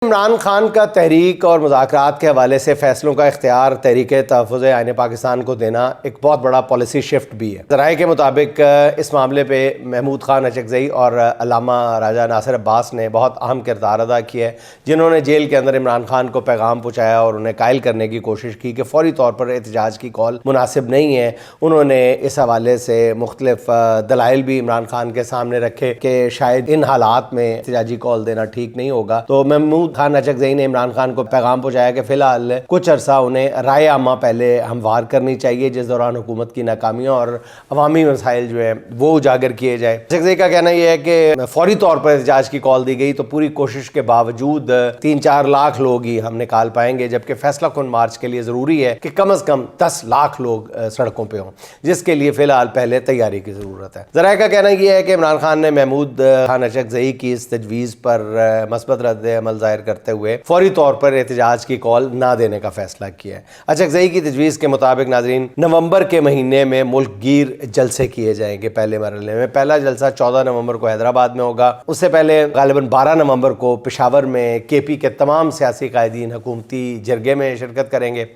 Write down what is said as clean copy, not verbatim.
इमरान खान का तहरीक और मुज़ाकरात के हवाले से फ़ैसलों का इख्तियार तहरीक तहफ़्फ़ुज़ आइन पाकिस्तान को देना एक बहुत बड़ा पॉलिसी शिफ्ट भी है। ज़राए के मुताबिक इस मामले पे महमूद खान अचकज़ई और अल्लामा राजा नासिर अब्बास ने बहुत अहम किरदार अदा किया है, जिन्होंने जेल के अंदर इमरान खान को पैगाम पहुँचाया और उन्हें कायल करने की कोशिश की कि फ़ौरी तौर पर एहतजाज की कॉल मुनासिब नहीं है। उन्होंने इस हवाले से मुख्तलिफ दलाइल भी इमरान खान के सामने रखे कि शायद इन हालात में एहतजाजी कॉल देना ठीक नहीं होगा। तो महमूद खान अचकज़ई ने इमरान खान को पैगाम पहुंचाया कि फ़िलहाल कुछ अरसा उन्हें राय आमा पहले हमवार करनी चाहिए, जिस दौरान हुकूमत की नाकामियाँ और अवामी मसाइल जो है वो उजागर किए जाए। अचकज़ई का कहना यह है कि फौरी तौर पर एहतजाज की कॉल दी गई तो पूरी कोशिश के बावजूद 3-4 लाख लोग ही हम निकाल पाएंगे, जबकि फैसला कुन मार्च के लिए ज़रूरी है कि कम अज़ कम 10 लाख लोग सड़कों पर हों, जिसके लिए फ़िलहाल पहले तैयारी की ज़रूरत है। ज़राए का कहना यह है कि इमरान खान ने महमूद खान अचकज़ई की इस तजवीज़ पर मस्बत रद्द अमल ज़ाहिर करते हुए फौरी तौर पर एहतजाज की कॉल ना देने का फैसला किया है। अचकज़ई की तजवीज़ के मुताबिक नाज़रीन, नवंबर के महीने में मुल्क गिर जलसे किए जाएंगे। पहले मरहले में पहला जलसा 14 नवंबर को हैदराबाद में होगा। उससे पहले गालिबन 12 नवंबर को पेशावर में KP के तमाम सियासी कायदीन हुकूमती जरगे में शिरकत करेंगे।